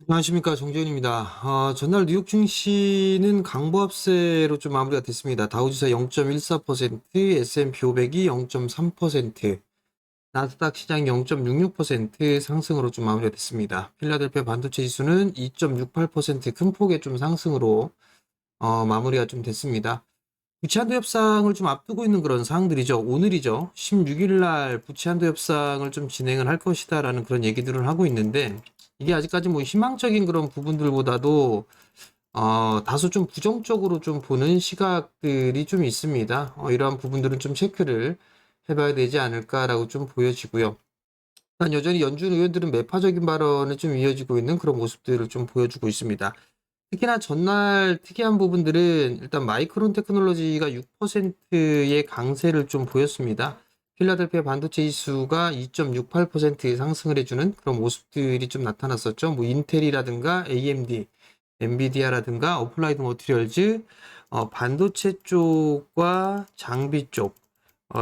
안녕하십니까, 정재윤입니다. 전날 뉴욕 증시는 강보합세로 좀 마무리가 됐습니다. 다우지수 0.14%, S&P 500이 0.3%, 나스닥 시장 0.66% 상승으로 좀 마무리가 됐습니다. 필라델피아 반도체 지수는 2.68% 큰 폭의 좀 상승으로 마무리가 좀 됐습니다. 부채한도 협상을 좀 앞두고 있는 그런 사항들이죠. 오늘이죠. 16일 날 부채한도 협상을 좀 진행을 할 것이다라는 그런 얘기들을 하고 있는데, 이게 아직까지 뭐 희망적인 그런 부분들보다도 다소 좀 부정적으로 좀 보는 시각들이 좀 있습니다. 이러한 부분들은 좀 체크를 해봐야 되지 않을까라고 좀 보여지고요. 일단 여전히 연준 의원들은 매파적인 발언을 좀 이어지고 있는 그런 모습들을 좀 보여주고 있습니다. 특히나 전날 특이한 부분들은 일단 마이크론 테크놀로지가 6%의 강세를 좀 보였습니다. 필라델피아 반도체 지수가 2.68% 상승을 해주는 그런 모습들이 좀 나타났었죠. 뭐 인텔이라든가 AMD, 엔비디아라든가 어플라이드 머티리얼즈, 반도체 쪽과 장비 쪽,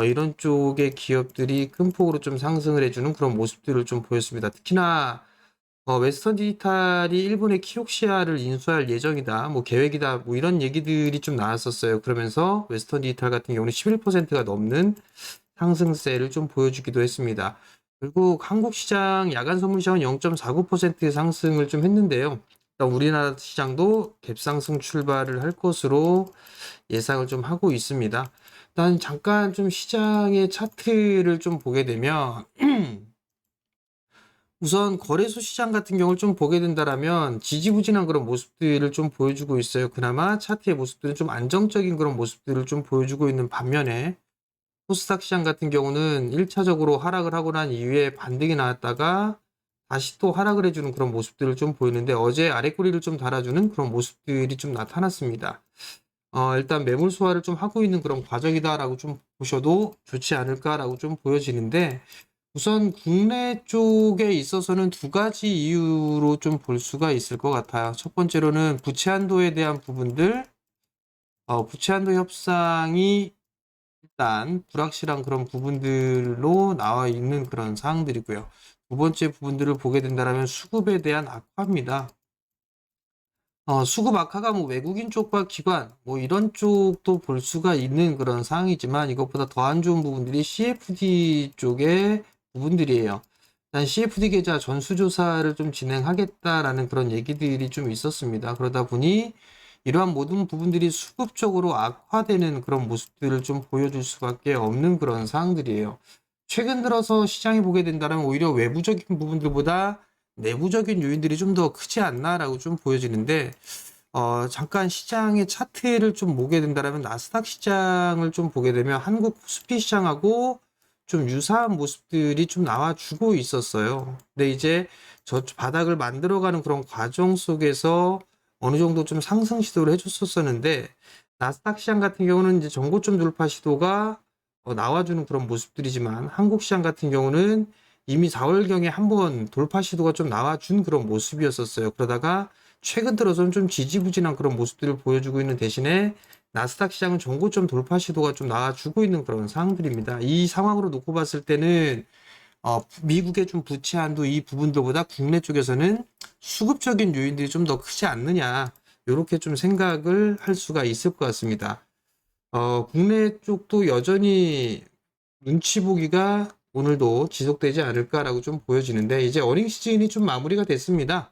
이런 쪽의 기업들이 큰 폭으로 좀 상승을 해주는 그런 모습들을 좀 보였습니다. 특히나 웨스턴 디지털이 일본의 키옥시아를 인수할 예정이다, 뭐 계획이다, 뭐 이런 얘기들이 좀 나왔었어요. 그러면서 웨스턴 디지털 같은 경우는 11%가 넘는 상승세를 좀 보여주기도 했습니다. 결국 한국 시장 야간 선물 시장은 0.49% 상승을 좀 했는데요. 일단 우리나라 시장도 갭상승 출발을 할 것으로 예상을 좀 하고 있습니다. 일단 잠깐 좀 시장의 차트를 좀 보게 되면 우선 거래소 시장 같은 경우를 좀 보게 된다라면 지지부진한 그런 모습들을 좀 보여주고 있어요. 그나마 차트의 모습들은 좀 안정적인 그런 모습들을 좀 보여주고 있는 반면에 코스닥 시장 같은 경우는 1차적으로 하락을 하고 난 이후에 반등이 나왔다가 다시 또 하락을 해주는 그런 모습들을 좀 보이는데, 어제 아랫꼬리를 좀 달아주는 그런 모습들이 좀 나타났습니다. 일단 매물 소화를 좀 하고 있는 그런 과정이다라고 좀 보셔도 좋지 않을까라고 좀 보여지는데, 우선 국내 쪽에 있어서는 두 가지 이유로 좀 볼 수가 있을 것 같아요. 첫 번째로는 부채 한도에 대한 부분들, 부채 한도 협상이 일단 불확실한 그런 부분들로 나와 있는 그런 사항들이고요. 두 번째 부분들을 보게 된다면 수급에 대한 악화입니다. 수급 악화가 뭐 외국인 쪽과 기관, 뭐 이런 쪽도 볼 수가 있는 그런 상황이지만, 이것보다 더 안 좋은 부분들이 CFD 쪽의 부분들이에요. 일단 CFD 계좌 전수조사를 좀 진행하겠다라는 그런 얘기들이 좀 있었습니다. 그러다 보니 이러한 모든 부분들이 수급적으로 악화되는 그런 모습들을 좀 보여줄 수밖에 없는 그런 상황들이에요. 최근 들어서 시장이 보게 된다면 오히려 외부적인 부분들보다 내부적인 요인들이 좀 더 크지 않나라고 좀 보여지는데, 잠깐 시장의 차트를 좀 보게 된다면 나스닥 시장을 좀 보게 되면 한국 코스피 시장하고 좀 유사한 모습들이 좀 나와주고 있었어요. 근데 이제 저 바닥을 만들어가는 그런 과정 속에서 어느 정도 좀 상승 시도를 해줬었는데, 나스닥 시장 같은 경우는 이제 전고점 돌파 시도가 나와주는 그런 모습들이지만, 한국 시장 같은 경우는 이미 4월경에 한번 돌파 시도가 좀 나와준 그런 모습이었었어요. 그러다가 최근 들어서는 좀 지지부진한 그런 모습들을 보여주고 있는 대신에 나스닥 시장은 전고점 돌파 시도가 좀 나와주고 있는 그런 상황들입니다. 이 상황으로 놓고 봤을 때는 미국의 좀 부채 한도 이 부분들보다 국내 쪽에서는 수급적인 요인들이 좀 더 크지 않느냐, 이렇게 좀 생각을 할 수가 있을 것 같습니다. 국내 쪽도 여전히 눈치 보기가 오늘도 지속되지 않을까라고 좀 보여지는데, 이제 어닝 시즌이 좀 마무리가 됐습니다.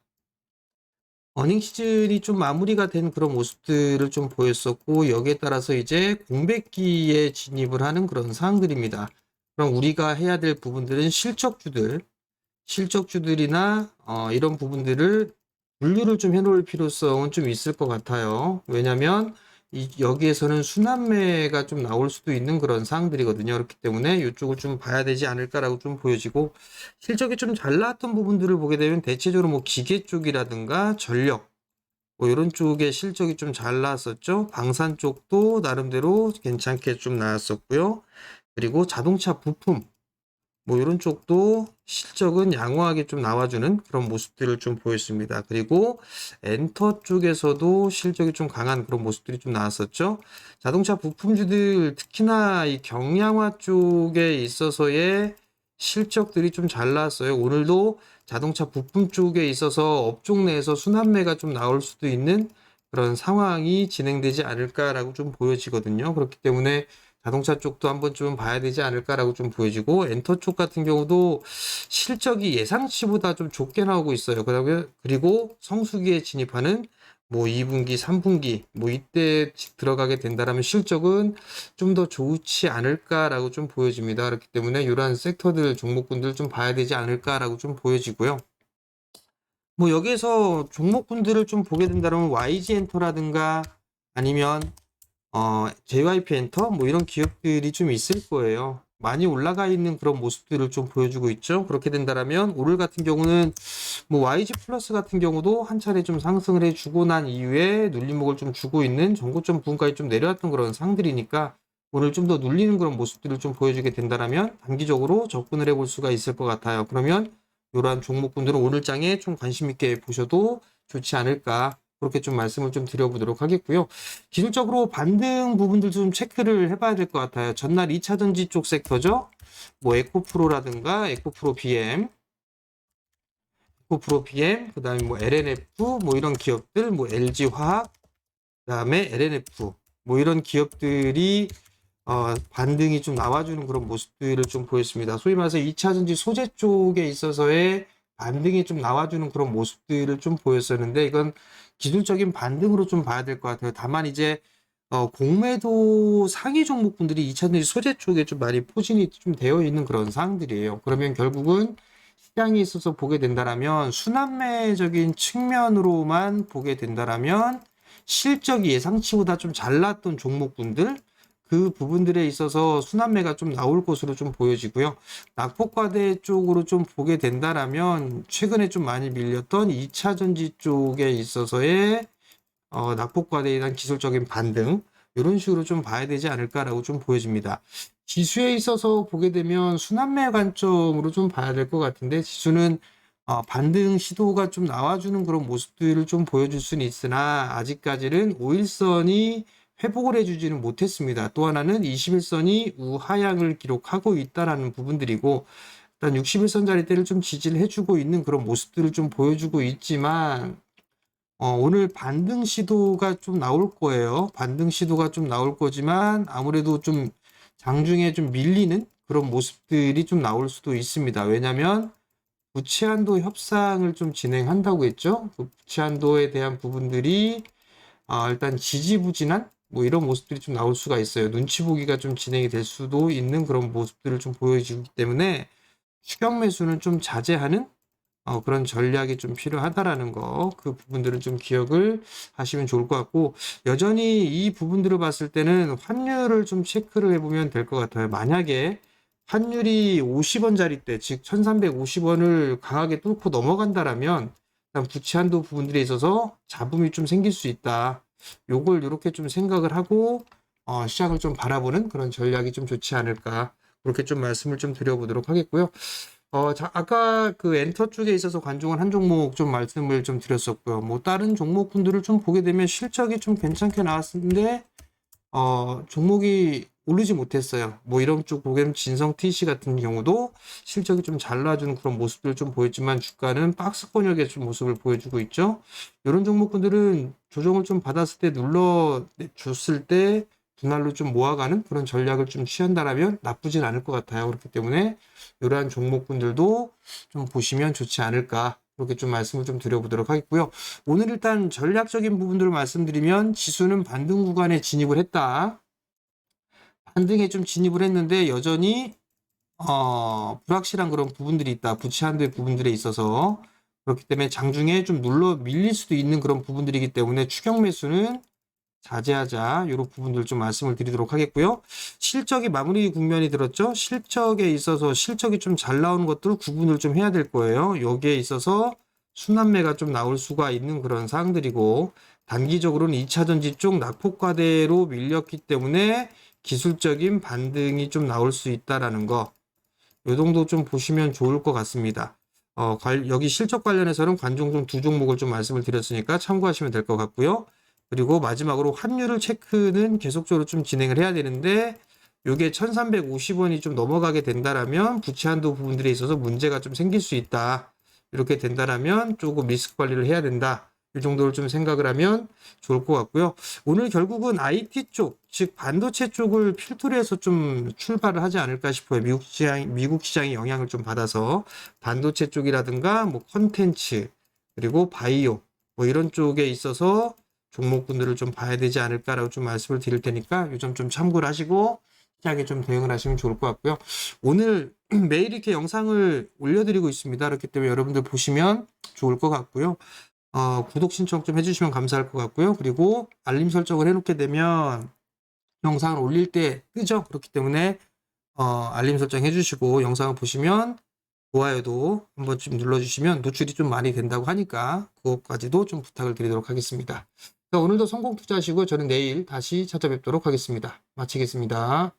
어닝 시즌이 좀 마무리가 된 그런 모습들을 좀 보였었고, 여기에 따라서 이제 공백기에 진입을 하는 그런 상황들입니다. 그럼 우리가 해야 될 부분들은 실적주들이나 이런 부분들을 분류를 좀 해놓을 필요성은 좀 있을 것 같아요. 왜냐하면 여기에서는 순환매가 좀 나올 수도 있는 그런 사항들이거든요. 그렇기 때문에 이쪽을 좀 봐야 되지 않을까라고 좀 보여지고, 실적이 좀 잘 나왔던 부분들을 보게 되면 대체적으로 뭐 기계 쪽이라든가 전력, 뭐 이런 쪽의 실적이 좀 잘 나왔었죠. 방산 쪽도 나름대로 괜찮게 좀 나왔었고요. 그리고 자동차 부품, 뭐 이런 쪽도 실적은 양호하게 좀 나와주는 그런 모습들을 좀 보였습니다. 그리고 엔터 쪽에서도 실적이 좀 강한 그런 모습들이 좀 나왔었죠. 자동차 부품주들, 특히나 이 경량화 쪽에 있어서의 실적들이 좀 잘 나왔어요. 오늘도 자동차 부품 쪽에 있어서 업종 내에서 순환매가 좀 나올 수도 있는 그런 상황이 진행되지 않을까라고 좀 보여지거든요. 그렇기 때문에 자동차 쪽도 한번 좀 봐야 되지 않을까라고 좀 보여지고, 엔터 쪽 같은 경우도 실적이 예상치보다 좀 좋게 나오고 있어요. 그리고 성수기에 진입하는 뭐 2분기, 3분기 뭐 이때 들어가게 된다라면 실적은 좀 더 좋지 않을까라고 좀 보여집니다. 그렇기 때문에 이러한 섹터들 종목군들 좀 봐야 되지 않을까라고 좀 보여지고요. 뭐 여기에서 종목군들을 좀 보게 된다면 YG 엔터라든가 아니면 JYP 엔터 뭐 이런 기업들이 좀 있을 거예요. 많이 올라가 있는 그런 모습들을 좀 보여주고 있죠. 그렇게 된다면 오늘 같은 경우는 뭐 YG 플러스 같은 경우도 한 차례 좀 상승을 해주고 난 이후에 눌림목을 좀 주고 있는 전고점 부분까지 좀 내려왔던 그런 상들이니까 오늘 좀 더 눌리는 그런 모습들을 좀 보여주게 된다면 단기적으로 접근을 해볼 수가 있을 것 같아요. 그러면 이러한 종목군들은 오늘 장에 좀 관심 있게 보셔도 좋지 않을까, 그렇게 좀 말씀을 좀 드려보도록 하겠고요. 기술적으로 반등 부분들 좀 체크를 해봐야 될 것 같아요. 전날 2차 전지 쪽 섹터죠. 뭐 에코프로라든가 에코프로 BM, 그 다음에 뭐 LNF, 뭐 이런 기업들, 뭐 LG화학, 그 다음에 LNF, 뭐 이런 기업들이 반등이 좀 나와주는 그런 모습들을 좀 보였습니다. 소위 말해서 2차 전지 소재 쪽에 있어서의 반등이 좀 나와주는 그런 모습들을 좀 보였었는데, 이건 기술적인 반등으로 좀 봐야 될 것 같아요. 다만 이제 공매도 상위 종목분들이 2차 전지 소재 쪽에 좀 많이 포진이 좀 되어 있는 그런 상황들이에요. 그러면 결국은 시장에 있어서 보게 된다라면 순환매적인 측면으로만 보게 된다라면 실적이 예상치보다 좀 잘 나왔던 종목군들, 그 부분들에 있어서 순환매가 좀 나올 것으로 좀 보여지고요. 낙폭과대 쪽으로 좀 보게 된다라면 최근에 좀 많이 밀렸던 2차 전지 쪽에 있어서의 낙폭과대에 대한 기술적인 반등, 이런 식으로 좀 봐야 되지 않을까라고 좀 보여집니다. 지수에 있어서 보게 되면 순환매 관점으로 좀 봐야 될 것 같은데, 지수는 반등 시도가 좀 나와주는 그런 모습들을 좀 보여줄 수는 있으나 아직까지는 5일선이 회복을 해주지는 못했습니다. 또 하나는 21선이 우하향을 기록하고 있다라는 부분들이고, 일단 61선 자리대를 좀 지지를 해주고 있는 그런 모습들을 좀 보여주고 있지만, 오늘 반등 시도가 좀 나올 거예요. 반등 시도가 좀 나올 거지만 아무래도 좀 장중에 좀 밀리는 그런 모습들이 좀 나올 수도 있습니다. 왜냐하면 부채한도 협상을 좀 진행한다고 했죠. 그 부채한도에 대한 부분들이 일단 지지부진한 뭐 이런 모습들이 좀 나올 수가 있어요. 눈치 보기가 좀 진행이 될 수도 있는 그런 모습들을 좀 보여주기 때문에 추격 매수는 좀 자제하는 그런 전략이 좀 필요하다라는 거, 그 부분들은 좀 기억을 하시면 좋을 것 같고, 여전히 이 부분들을 봤을 때는 환율을 좀 체크를 해보면 될 것 같아요. 만약에 환율이 50원짜리대, 즉 1350원을 강하게 뚫고 넘어간다라면 부채 한도 부분들에 있어서 잡음이 좀 생길 수 있다. 요걸 이렇게 좀 생각을 하고 시장을 좀 바라보는 그런 전략이 좀 좋지 않을까, 그렇게 좀 말씀을 좀 드려보도록 하겠고요. 아까 그 엔터 쪽에 있어서 관중은 한 종목 좀 말씀을 좀 드렸었고요. 뭐 다른 종목분들을 좀 보게 되면 실적이 좀 괜찮게 나왔는데 종목이 오르지 못했어요. 뭐 이런 쪽 보게 되면 진성 TC 같은 경우도 실적이 좀 잘 나와주는 그런 모습들을 좀 보였지만 주가는 박스권역의 좀 모습을 보여주고 있죠. 이런 종목분들은 조정을 좀 받았을 때 눌러줬을 때 분할로 좀 모아가는 그런 전략을 좀 취한다라면 나쁘진 않을 것 같아요. 그렇기 때문에 이러한 종목군들도 좀 보시면 좋지 않을까, 그렇게 좀 말씀을 좀 드려보도록 하겠고요. 오늘 일단 전략적인 부분들을 말씀드리면 지수는 반등 구간에 진입을 했다. 반등에 좀 진입을 했는데 여전히 불확실한 그런 부분들이 있다. 부채 한도의 부분들에 있어서. 그렇기 때문에 장중에 좀 눌러 밀릴 수도 있는 그런 부분들이기 때문에 추격 매수는 자제하자, 이런 부분들 좀 말씀을 드리도록 하겠고요. 실적이 마무리 국면이 들었죠. 실적에 있어서 실적이 좀 잘 나오는 것들 구분을 좀 해야 될 거예요. 여기에 있어서 순환매가 좀 나올 수가 있는 그런 사항들이고, 단기적으로는 2차 전지 쪽 낙폭과대로 밀렸기 때문에 기술적인 반등이 좀 나올 수 있다라는 거, 요 정도 좀 보시면 좋을 것 같습니다. 여기 실적 관련해서는 관종 좀 두 종목을 좀 말씀을 드렸으니까 참고하시면 될 것 같고요. 그리고 마지막으로 환율을 체크는 계속적으로 좀 진행을 해야 되는데, 요게 1350원이 좀 넘어가게 된다라면 부채 한도 부분들에 있어서 문제가 좀 생길 수 있다. 이렇게 된다라면 조금 리스크 관리를 해야 된다. 이 정도를 좀 생각을 하면 좋을 것 같고요. 오늘 결국은 IT 쪽, 즉 반도체 쪽을 필두로 해서 좀 출발을 하지 않을까 싶어요. 미국 시장이 영향을 좀 받아서 반도체 쪽이라든가 뭐 컨텐츠 그리고 바이오 뭐 이런 쪽에 있어서 종목군들을 좀 봐야 되지 않을까라고 좀 말씀을 드릴 테니까 이 점 좀 참고를 하시고 시장에 좀 대응을 하시면 좋을 것 같고요. 오늘 매일 이렇게 영상을 올려드리고 있습니다. 그렇기 때문에 여러분들 보시면 좋을 것 같고요. 구독 신청 좀 해주시면 감사할 것 같고요. 그리고 알림 설정을 해놓게 되면 영상을 올릴 때 뜨죠. 그렇기 때문에 알림 설정 해주시고 영상을 보시면 좋아요도 한 번쯤 눌러주시면 노출이 좀 많이 된다고 하니까 그것까지도 좀 부탁을 드리도록 하겠습니다. 자, 오늘도 성공 투자하시고 저는 내일 다시 찾아뵙도록 하겠습니다. 마치겠습니다.